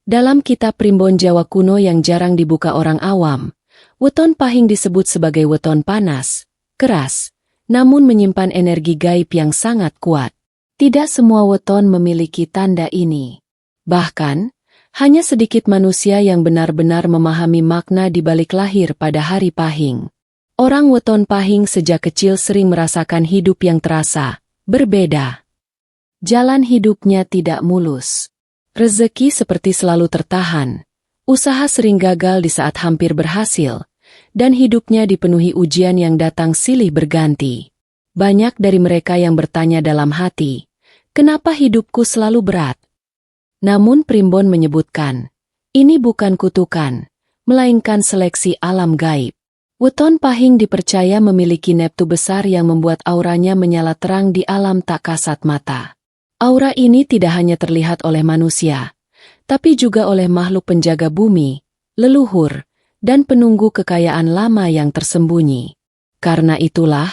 Dalam kitab Primbon Jawa kuno yang jarang dibuka orang awam, weton pahing disebut sebagai weton panas, keras, namun menyimpan energi gaib yang sangat kuat. Tidak semua weton memiliki tanda ini. Bahkan, hanya sedikit manusia yang benar-benar memahami makna di balik lahir pada hari pahing. Orang weton pahing sejak kecil sering merasakan hidup yang terasa berbeda. Jalan hidupnya tidak mulus. Rezeki seperti selalu tertahan, usaha sering gagal di saat hampir berhasil, dan hidupnya dipenuhi ujian yang datang silih berganti. Banyak dari mereka yang bertanya dalam hati, kenapa hidupku selalu berat? Namun Primbon menyebutkan, ini bukan kutukan, melainkan seleksi alam gaib. Weton pahing dipercaya memiliki neptu besar yang membuat auranya menyala terang di alam tak kasat mata. Aura ini tidak hanya terlihat oleh manusia, tapi juga oleh makhluk penjaga bumi, leluhur, dan penunggu kekayaan lama yang tersembunyi. Karena itulah,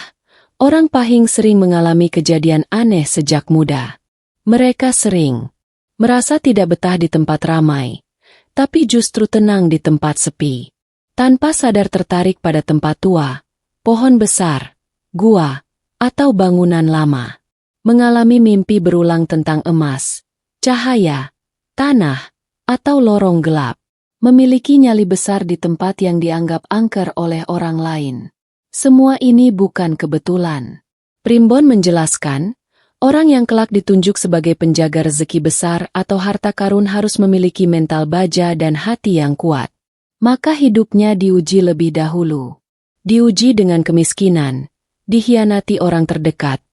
orang pahing sering mengalami kejadian aneh sejak muda. Mereka sering merasa tidak betah di tempat ramai, tapi justru tenang di tempat sepi. Tanpa sadar tertarik pada tempat tua, pohon besar, gua, atau bangunan lama. Mengalami mimpi berulang tentang emas, cahaya, tanah, atau lorong gelap. Memiliki nyali besar di tempat yang dianggap angker oleh orang lain. Semua ini bukan kebetulan. Primbon menjelaskan, orang yang kelak ditunjuk sebagai penjaga rezeki besar atau harta karun harus memiliki mental baja dan hati yang kuat. Maka hidupnya diuji lebih dahulu. Diuji dengan kemiskinan, dikhianati orang terdekat,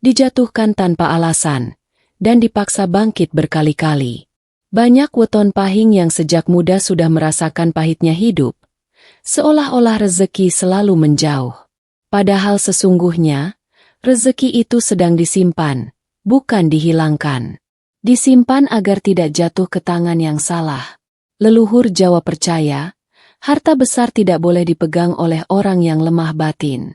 dijatuhkan tanpa alasan, dan dipaksa bangkit berkali-kali. Banyak weton pahing yang sejak muda sudah merasakan pahitnya hidup, seolah-olah rezeki selalu menjauh. Padahal sesungguhnya, rezeki itu sedang disimpan, bukan dihilangkan. Disimpan agar tidak jatuh ke tangan yang salah. Leluhur Jawa percaya, harta besar tidak boleh dipegang oleh orang yang lemah batin.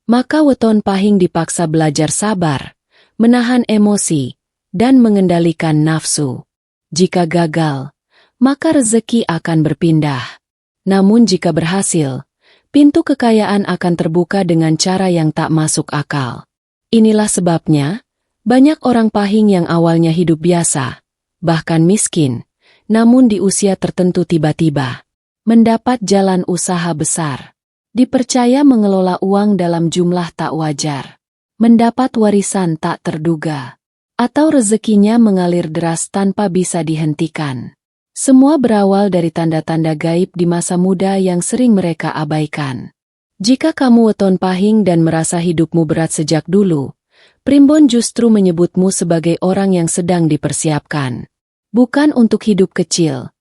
Maka weton pahing dipaksa belajar sabar, menahan emosi, dan mengendalikan nafsu. Jika gagal, maka rezeki akan berpindah. Namun jika berhasil, pintu kekayaan akan terbuka dengan cara yang tak masuk akal. Inilah sebabnya, banyak orang pahing yang awalnya hidup biasa, bahkan miskin, namun di usia tertentu tiba-tiba mendapat jalan usaha besar. Dipercaya mengelola uang dalam jumlah tak wajar, mendapat warisan tak terduga, atau rezekinya mengalir deras tanpa bisa dihentikan. Semua berawal dari tanda-tanda gaib di masa muda yang sering mereka abaikan. Jika kamu weton pahing dan merasa hidupmu berat sejak dulu, Primbon justru menyebutmu sebagai orang yang sedang dipersiapkan. Bukan untuk hidup kecil,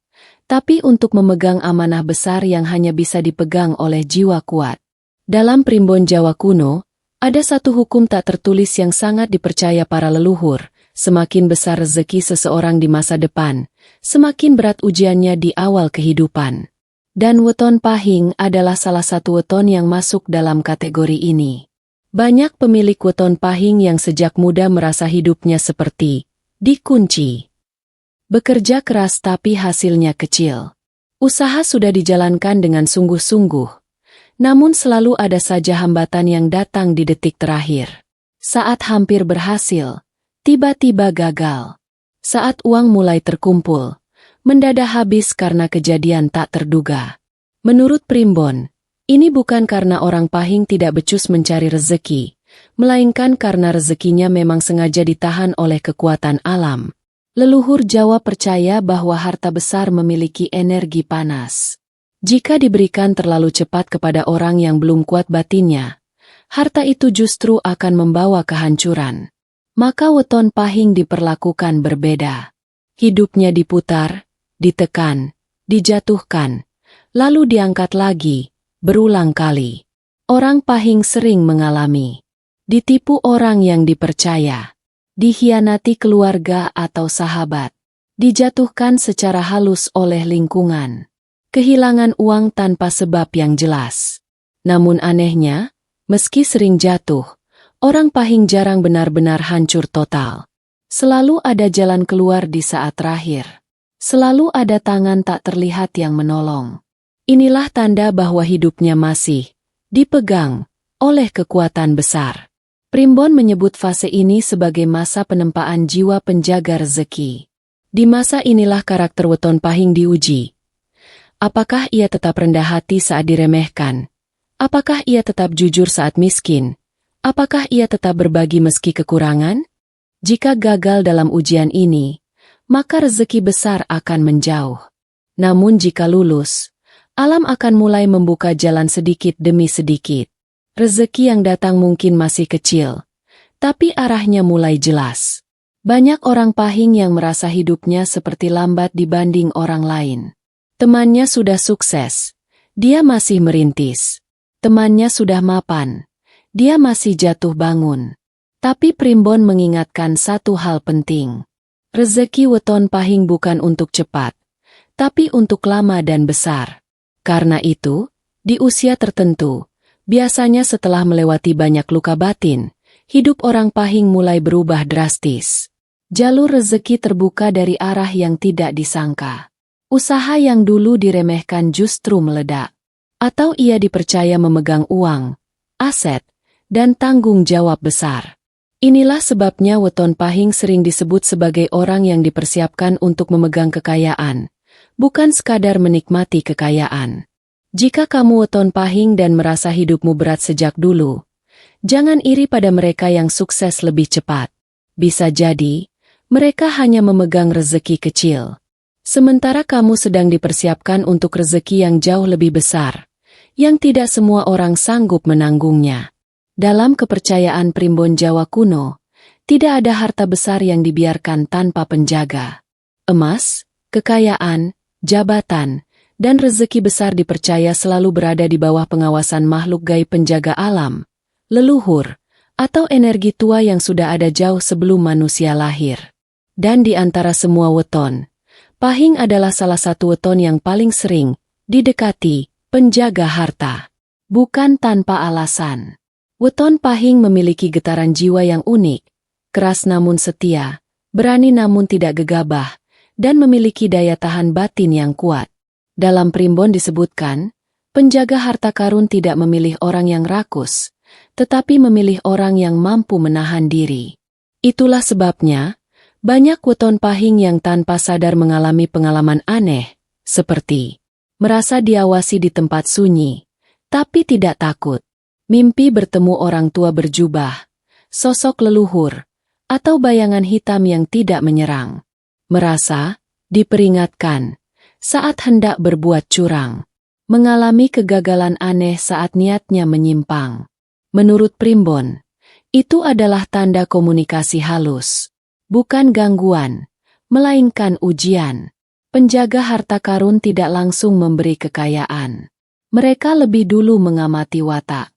tapi untuk memegang amanah besar yang hanya bisa dipegang oleh jiwa kuat. Dalam Primbon Jawa kuno, ada satu hukum tak tertulis yang sangat dipercaya para leluhur. Semakin besar rezeki seseorang di masa depan, semakin berat ujiannya di awal kehidupan. Dan weton pahing adalah salah satu weton yang masuk dalam kategori ini. Banyak pemilik weton pahing yang sejak muda merasa hidupnya seperti dikunci. Bekerja keras tapi hasilnya kecil. Usaha sudah dijalankan dengan sungguh-sungguh, namun selalu ada saja hambatan yang datang di detik terakhir. Saat hampir berhasil, tiba-tiba gagal. Saat uang mulai terkumpul, mendadak habis karena kejadian tak terduga. Menurut Primbon, ini bukan karena orang pahing tidak becus mencari rezeki, melainkan karena rezekinya memang sengaja ditahan oleh kekuatan alam. Leluhur Jawa percaya bahwa harta besar memiliki energi panas. Jika diberikan terlalu cepat kepada orang yang belum kuat batinnya, harta itu justru akan membawa kehancuran. Maka weton pahing diperlakukan berbeda. Hidupnya diputar, ditekan, dijatuhkan, lalu diangkat lagi, berulang kali. Orang pahing sering mengalami ditipu orang yang dipercaya, dikhianati keluarga atau sahabat, dijatuhkan secara halus oleh lingkungan, kehilangan uang tanpa sebab yang jelas. Namun anehnya, meski sering jatuh, orang pahing jarang benar-benar hancur total. Selalu ada jalan keluar di saat terakhir. Selalu ada tangan tak terlihat yang menolong. Inilah tanda bahwa hidupnya masih dipegang oleh kekuatan besar. Primbon menyebut fase ini sebagai masa penempaan jiwa penjaga rezeki. Di masa inilah karakter Weton Pahing diuji. Apakah ia tetap rendah hati saat diremehkan? Apakah ia tetap jujur saat miskin? Apakah ia tetap berbagi meski kekurangan? Jika gagal dalam ujian ini, maka rezeki besar akan menjauh. Namun jika lulus, alam akan mulai membuka jalan sedikit demi sedikit. Rezeki yang datang mungkin masih kecil, tapi arahnya mulai jelas. Banyak orang Pahing yang merasa hidupnya seperti lambat dibanding orang lain. Temannya sudah sukses, dia masih merintis. Temannya sudah mapan, dia masih jatuh bangun. Tapi Primbon mengingatkan satu hal penting. Rezeki Weton Pahing bukan untuk cepat, tapi untuk lama dan besar. Karena itu, di usia tertentu, biasanya setelah melewati banyak luka batin, hidup orang Pahing mulai berubah drastis. Jalur rezeki terbuka dari arah yang tidak disangka. Usaha yang dulu diremehkan justru meledak. Atau ia dipercaya memegang uang, aset, dan tanggung jawab besar. Inilah sebabnya Weton Pahing sering disebut sebagai orang yang dipersiapkan untuk memegang kekayaan, bukan sekadar menikmati kekayaan. Jika kamu Weton Pahing dan merasa hidupmu berat sejak dulu, jangan iri pada mereka yang sukses lebih cepat. Bisa jadi, mereka hanya memegang rezeki kecil. Sementara kamu sedang dipersiapkan untuk rezeki yang jauh lebih besar, yang tidak semua orang sanggup menanggungnya. Dalam kepercayaan Primbon Jawa kuno, tidak ada harta besar yang dibiarkan tanpa penjaga. Emas, kekayaan, jabatan, dan rezeki besar dipercaya selalu berada di bawah pengawasan makhluk gaib penjaga alam, leluhur, atau energi tua yang sudah ada jauh sebelum manusia lahir. Dan di antara semua weton, Pahing adalah salah satu weton yang paling sering didekati penjaga harta. Bukan tanpa alasan. Weton Pahing memiliki getaran jiwa yang unik, keras namun setia, berani namun tidak gegabah, dan memiliki daya tahan batin yang kuat. Dalam Primbon disebutkan, penjaga harta karun tidak memilih orang yang rakus, tetapi memilih orang yang mampu menahan diri. Itulah sebabnya, banyak weton Pahing yang tanpa sadar mengalami pengalaman aneh, seperti merasa diawasi di tempat sunyi, tapi tidak takut, mimpi bertemu orang tua berjubah, sosok leluhur, atau bayangan hitam yang tidak menyerang, merasa diperingatkan saat hendak berbuat curang, mengalami kegagalan aneh saat niatnya menyimpang. Menurut Primbon, itu adalah tanda komunikasi halus, bukan gangguan, melainkan ujian. Penjaga harta karun tidak langsung memberi kekayaan. Mereka lebih dulu mengamati watak.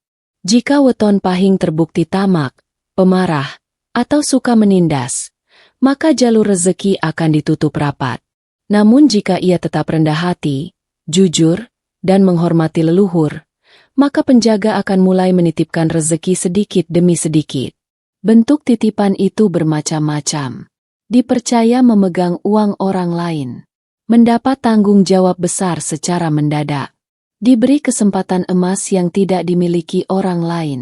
Jika weton Pahing terbukti tamak, pemarah, atau suka menindas, maka jalur rezeki akan ditutup rapat. Namun jika ia tetap rendah hati, jujur, dan menghormati leluhur, maka penjaga akan mulai menitipkan rezeki sedikit demi sedikit. Bentuk titipan itu bermacam-macam. Dipercaya memegang uang orang lain, mendapat tanggung jawab besar secara mendadak, diberi kesempatan emas yang tidak dimiliki orang lain,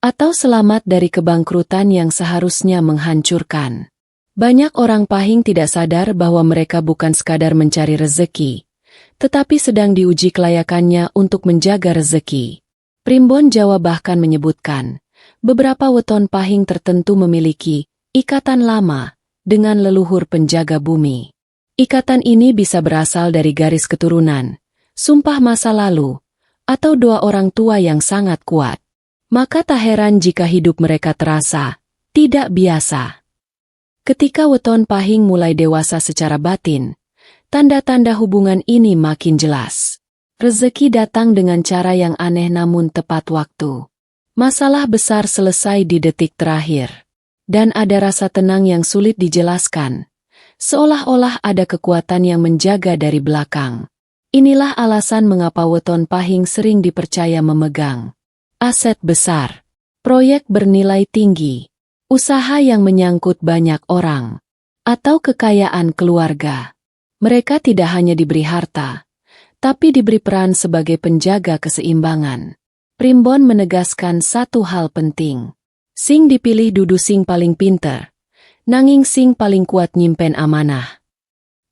atau selamat dari kebangkrutan yang seharusnya menghancurkan. Banyak orang Pahing tidak sadar bahwa mereka bukan sekadar mencari rezeki, tetapi sedang diuji kelayakannya untuk menjaga rezeki. Primbon Jawa bahkan menyebutkan, beberapa weton Pahing tertentu memiliki ikatan lama dengan leluhur penjaga bumi. Ikatan ini bisa berasal dari garis keturunan, sumpah masa lalu, atau doa orang tua yang sangat kuat. Maka tak heran jika hidup mereka terasa tidak biasa. Ketika weton Pahing mulai dewasa secara batin, tanda-tanda hubungan ini makin jelas. Rezeki datang dengan cara yang aneh namun tepat waktu. Masalah besar selesai di detik terakhir. Dan ada rasa tenang yang sulit dijelaskan. Seolah-olah ada kekuatan yang menjaga dari belakang. Inilah alasan mengapa weton Pahing sering dipercaya memegang aset besar, proyek bernilai tinggi, usaha yang menyangkut banyak orang, atau kekayaan keluarga. Mereka tidak hanya diberi harta, tapi diberi peran sebagai penjaga keseimbangan. Primbon menegaskan satu hal penting. Sing dipilih dudu sing paling pinter, nanging sing paling kuat nyimpen amanah.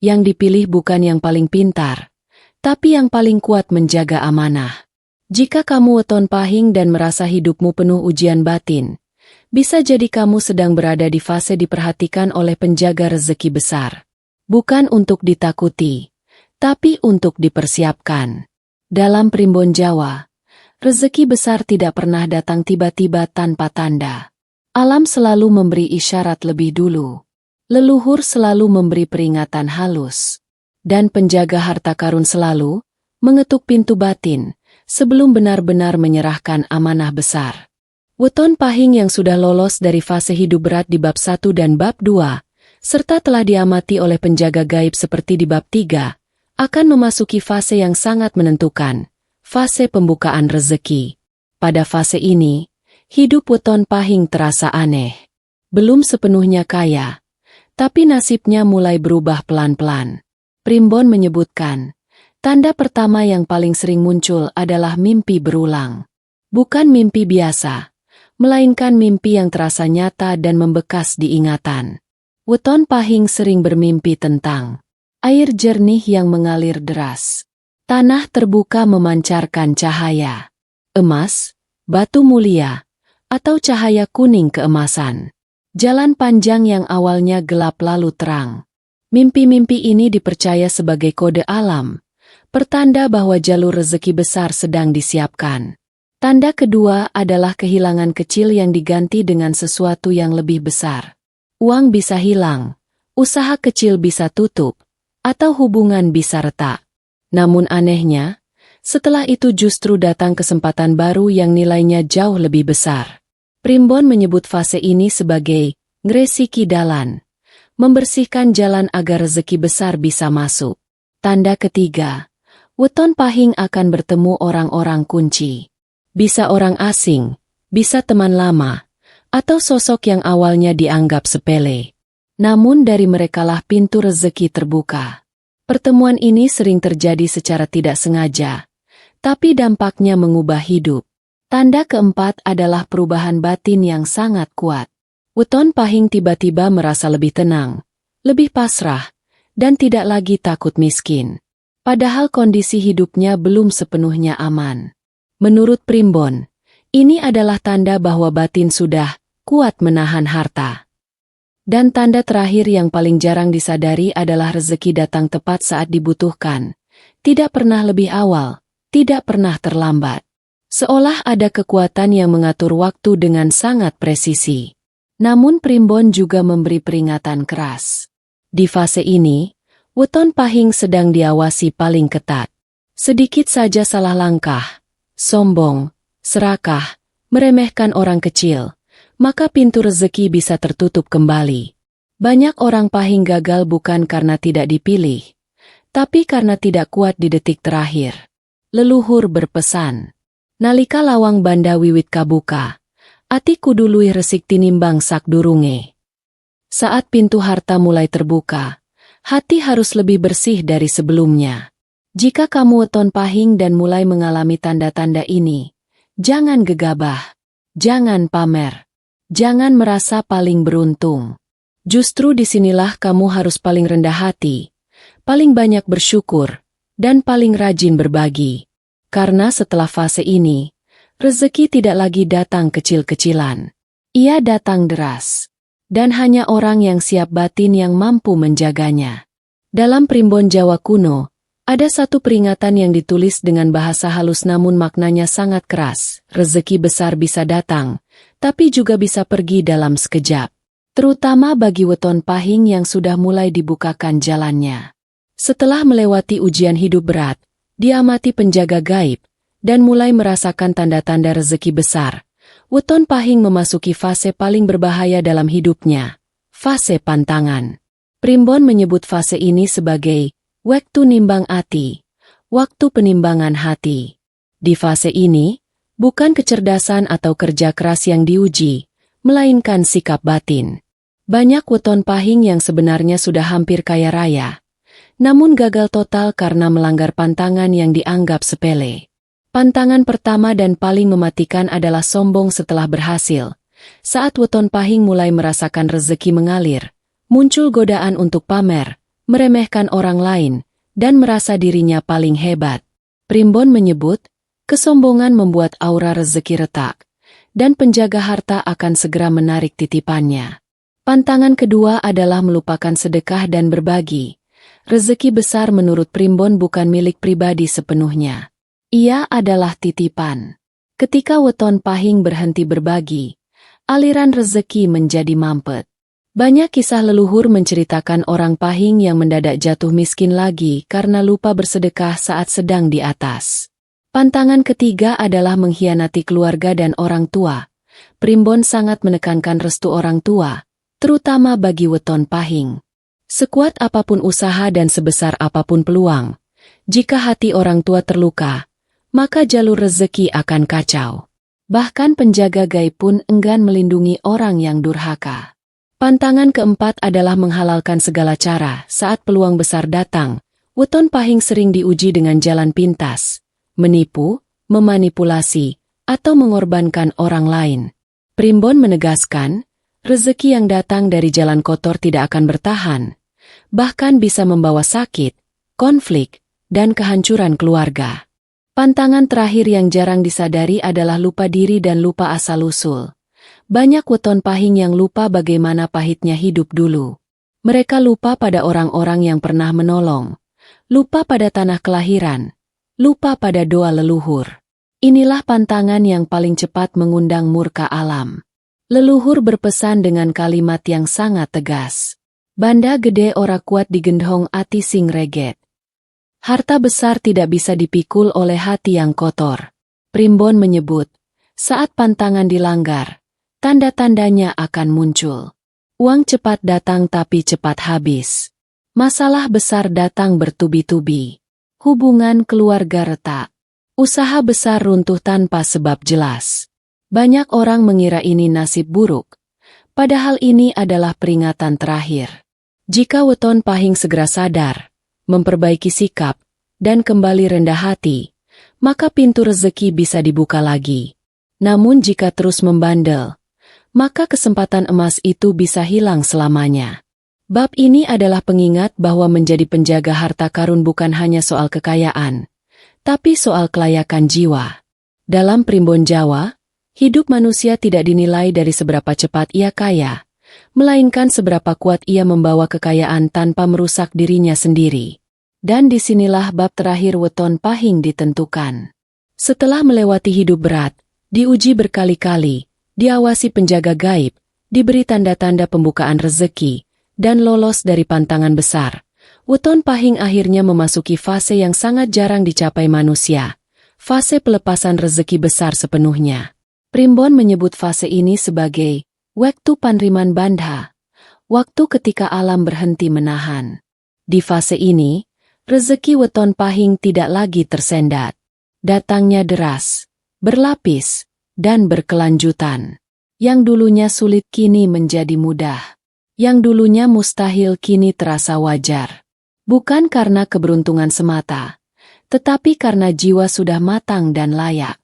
Yang dipilih bukan yang paling pintar, tapi yang paling kuat menjaga amanah. Jika kamu weton pahing dan merasa hidupmu penuh ujian batin, bisa jadi kamu sedang berada di fase diperhatikan oleh penjaga rezeki besar. Bukan untuk ditakuti, tapi untuk dipersiapkan. Dalam primbon Jawa, rezeki besar tidak pernah datang tiba-tiba tanpa tanda. Alam selalu memberi isyarat lebih dulu. Leluhur selalu memberi peringatan halus. Dan penjaga harta karun selalu mengetuk pintu batin sebelum benar-benar menyerahkan amanah besar. Weton pahing yang sudah lolos dari fase hidup berat di bab 1 dan bab 2, serta telah diamati oleh penjaga gaib seperti di bab 3, akan memasuki fase yang sangat menentukan, fase pembukaan rezeki. Pada fase ini, hidup weton pahing terasa aneh. Belum sepenuhnya kaya, tapi nasibnya mulai berubah pelan-pelan. Primbon menyebutkan, tanda pertama yang paling sering muncul adalah mimpi berulang. Bukan mimpi biasa, melainkan mimpi yang terasa nyata dan membekas di ingatan. Weton pahing sering bermimpi tentang air jernih yang mengalir deras, tanah terbuka memancarkan cahaya, emas, batu mulia, atau cahaya kuning keemasan. Jalan panjang yang awalnya gelap lalu terang. Mimpi-mimpi ini dipercaya sebagai kode alam, pertanda bahwa jalur rezeki besar sedang disiapkan. Tanda kedua adalah kehilangan kecil yang diganti dengan sesuatu yang lebih besar. Uang bisa hilang, usaha kecil bisa tutup, atau hubungan bisa retak. Namun anehnya, setelah itu justru datang kesempatan baru yang nilainya jauh lebih besar. Primbon menyebut fase ini sebagai ngresiki dalan, membersihkan jalan agar rezeki besar bisa masuk. Tanda ketiga, weton pahing akan bertemu orang-orang kunci. Bisa orang asing, bisa teman lama, atau sosok yang awalnya dianggap sepele. Namun dari merekalah pintu rezeki terbuka. Pertemuan ini sering terjadi secara tidak sengaja, tapi dampaknya mengubah hidup. Tanda keempat adalah perubahan batin yang sangat kuat. Weton pahing tiba-tiba merasa lebih tenang, lebih pasrah, dan tidak lagi takut miskin. Padahal kondisi hidupnya belum sepenuhnya aman. Menurut Primbon, ini adalah tanda bahwa batin sudah kuat menahan harta. Dan tanda terakhir yang paling jarang disadari adalah rezeki datang tepat saat dibutuhkan. Tidak pernah lebih awal, tidak pernah terlambat. Seolah ada kekuatan yang mengatur waktu dengan sangat presisi. Namun Primbon juga memberi peringatan keras. Di fase ini, weton pahing sedang diawasi paling ketat. Sedikit saja salah langkah, sombong, serakah, meremehkan orang kecil, maka pintu rezeki bisa tertutup kembali. Banyak orang pahing gagal bukan karena tidak dipilih, tapi karena tidak kuat di detik terakhir. Leluhur berpesan, nalika lawang banda wiwit kabuka, ati kudu luwih resik tinimbang sakdurunge. Saat pintu harta mulai terbuka, hati harus lebih bersih dari sebelumnya. Jika kamu weton pahing dan mulai mengalami tanda-tanda ini, jangan gegabah, jangan pamer. Jangan merasa paling beruntung. Justru disinilah kamu harus paling rendah hati, paling banyak bersyukur, dan paling rajin berbagi. Karena setelah fase ini, rezeki tidak lagi datang kecil-kecilan. Ia datang deras. Dan hanya orang yang siap batin yang mampu menjaganya. Dalam primbon Jawa kuno, ada satu peringatan yang ditulis dengan bahasa halus namun maknanya sangat keras. Rezeki besar bisa datang, tapi juga bisa pergi dalam sekejap. Terutama bagi weton pahing yang sudah mulai dibukakan jalannya. Setelah melewati ujian hidup berat, diamati penjaga gaib, dan mulai merasakan tanda-tanda rezeki besar, weton pahing memasuki fase paling berbahaya dalam hidupnya, fase pantangan. Primbon menyebut fase ini sebagai waktu nimbang ati, waktu penimbangan hati. Di fase ini, bukan kecerdasan atau kerja keras yang diuji, melainkan sikap batin. Banyak weton pahing yang sebenarnya sudah hampir kaya raya, namun gagal total karena melanggar pantangan yang dianggap sepele. Pantangan pertama dan paling mematikan adalah sombong setelah berhasil. Saat Weton Pahing mulai merasakan rezeki mengalir, muncul godaan untuk pamer, meremehkan orang lain, dan merasa dirinya paling hebat. Primbon menyebut, kesombongan membuat aura rezeki retak, dan penjaga harta akan segera menarik titipannya. Pantangan kedua adalah melupakan sedekah dan berbagi. Rezeki besar menurut Primbon bukan milik pribadi sepenuhnya. Ia adalah titipan. Ketika Weton Pahing berhenti berbagi, aliran rezeki menjadi mampet. Banyak kisah leluhur menceritakan orang Pahing yang mendadak jatuh miskin lagi karena lupa bersedekah saat sedang di atas. Pantangan ketiga adalah mengkhianati keluarga dan orang tua. Primbon sangat menekankan restu orang tua, terutama bagi Weton Pahing. Sekuat apapun usaha dan sebesar apapun peluang, jika hati orang tua terluka, maka jalur rezeki akan kacau. Bahkan penjaga gaib pun enggan melindungi orang yang durhaka. Pantangan keempat adalah menghalalkan segala cara. Saat peluang besar datang, Weton Pahing sering diuji dengan jalan pintas, menipu, memanipulasi, atau mengorbankan orang lain. Primbon menegaskan, rezeki yang datang dari jalan kotor tidak akan bertahan, bahkan bisa membawa sakit, konflik, dan kehancuran keluarga. Pantangan terakhir yang jarang disadari adalah lupa diri dan lupa asal-usul. Banyak Weton Pahing yang lupa bagaimana pahitnya hidup dulu. Mereka lupa pada orang-orang yang pernah menolong, lupa pada tanah kelahiran, lupa pada doa leluhur. Inilah pantangan yang paling cepat mengundang murka alam. Leluhur berpesan dengan kalimat yang sangat tegas. Banda gede ora kuat digendhong ati sing reget. Harta besar tidak bisa dipikul oleh hati yang kotor. Primbon menyebut, saat pantangan dilanggar, tanda-tandanya akan muncul. Uang cepat datang tapi cepat habis. Masalah besar datang bertubi-tubi. Hubungan keluarga retak. Usaha besar runtuh tanpa sebab jelas. Banyak orang mengira ini nasib buruk, padahal ini adalah peringatan terakhir. Jika Weton Pahing segera sadar, memperbaiki sikap, dan kembali rendah hati, maka pintu rezeki bisa dibuka lagi. Namun jika terus membandel, maka kesempatan emas itu bisa hilang selamanya. Bab ini adalah pengingat bahwa menjadi penjaga harta karun bukan hanya soal kekayaan, tapi soal kelayakan jiwa. Dalam Primbon Jawa, hidup manusia tidak dinilai dari seberapa cepat ia kaya, melainkan seberapa kuat ia membawa kekayaan tanpa merusak dirinya sendiri. Dan disinilah bab terakhir Weton Pahing ditentukan. Setelah melewati hidup berat, diuji berkali-kali, diawasi penjaga gaib, diberi tanda-tanda pembukaan rezeki, dan lolos dari pantangan besar, Weton Pahing akhirnya memasuki fase yang sangat jarang dicapai manusia, fase pelepasan rezeki besar sepenuhnya. Primbon menyebut fase ini sebagai waktu panriman bandha, waktu ketika alam berhenti menahan. Di fase ini, rezeki Weton Pahing tidak lagi tersendat. Datangnya deras, berlapis, dan berkelanjutan. Yang dulunya sulit kini menjadi mudah. Yang dulunya mustahil kini terasa wajar. Bukan karena keberuntungan semata, tetapi karena jiwa sudah matang dan layak.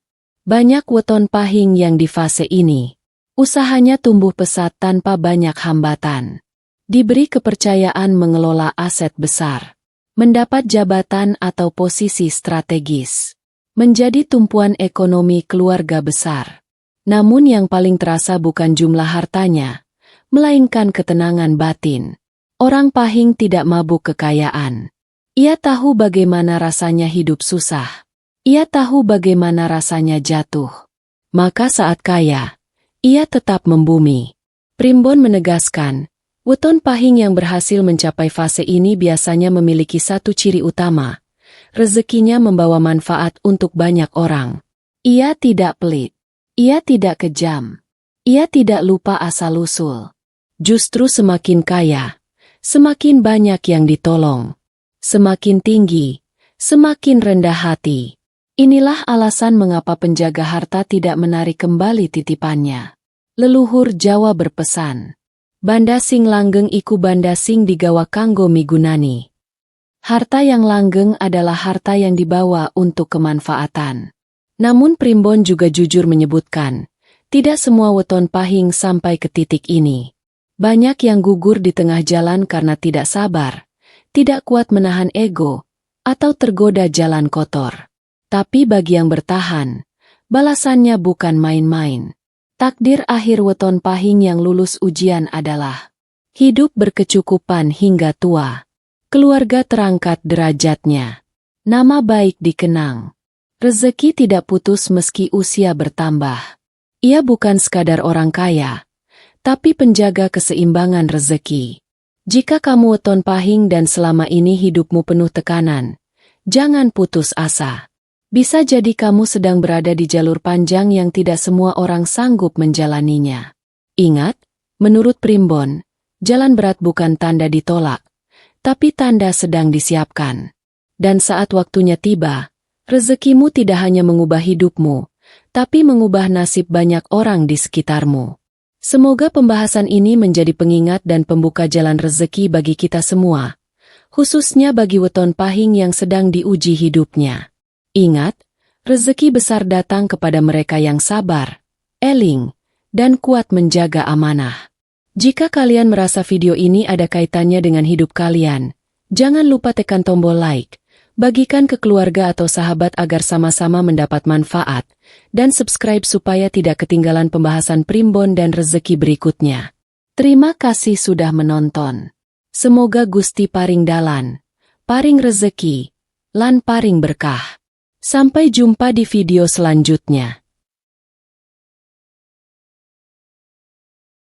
Banyak Weton Pahing yang di fase ini, usahanya tumbuh pesat tanpa banyak hambatan. Diberi kepercayaan mengelola aset besar, mendapat jabatan atau posisi strategis, menjadi tumpuan ekonomi keluarga besar. Namun yang paling terasa bukan jumlah hartanya, melainkan ketenangan batin. Orang Pahing tidak mabuk kekayaan. Ia tahu bagaimana rasanya hidup susah. Ia tahu bagaimana rasanya jatuh. Maka saat kaya, ia tetap membumi. Primbon menegaskan, Weton Pahing yang berhasil mencapai fase ini biasanya memiliki satu ciri utama. Rezekinya membawa manfaat untuk banyak orang. Ia tidak pelit. Ia tidak kejam. Ia tidak lupa asal-usul. Justru semakin kaya, semakin banyak yang ditolong. Semakin tinggi, semakin rendah hati. Inilah alasan mengapa penjaga harta tidak menarik kembali titipannya. Leluhur Jawa berpesan, Banda sing langgeng iku banda sing digawa kanggo migunani. Harta yang langgeng adalah harta yang dibawa untuk kemanfaatan. Namun Primbon juga jujur menyebutkan, tidak semua weton pahing sampai ke titik ini. Banyak yang gugur di tengah jalan karena tidak sabar, tidak kuat menahan ego, atau tergoda jalan kotor. Tapi bagi yang bertahan, balasannya bukan main-main. Takdir akhir weton pahing yang lulus ujian adalah hidup berkecukupan hingga tua. Keluarga terangkat derajatnya. Nama baik dikenang. Rezeki tidak putus meski usia bertambah. Ia bukan sekadar orang kaya, tapi penjaga keseimbangan rezeki. Jika kamu weton pahing dan selama ini hidupmu penuh tekanan, jangan putus asa. Bisa jadi kamu sedang berada di jalur panjang yang tidak semua orang sanggup menjalaninya. Ingat, menurut Primbon, jalan berat bukan tanda ditolak, tapi tanda sedang disiapkan. Dan saat waktunya tiba, rezekimu tidak hanya mengubah hidupmu, tapi mengubah nasib banyak orang di sekitarmu. Semoga pembahasan ini menjadi pengingat dan pembuka jalan rezeki bagi kita semua, khususnya bagi weton pahing yang sedang diuji hidupnya. Ingat, rezeki besar datang kepada mereka yang sabar, eling, dan kuat menjaga amanah. Jika kalian merasa video ini ada kaitannya dengan hidup kalian, jangan lupa tekan tombol like, bagikan ke keluarga atau sahabat agar sama-sama mendapat manfaat, dan subscribe supaya tidak ketinggalan pembahasan Primbon dan rezeki berikutnya. Terima kasih sudah menonton. Semoga Gusti paring dalan, paring rezeki, lan paring berkah. Sampai jumpa di video selanjutnya.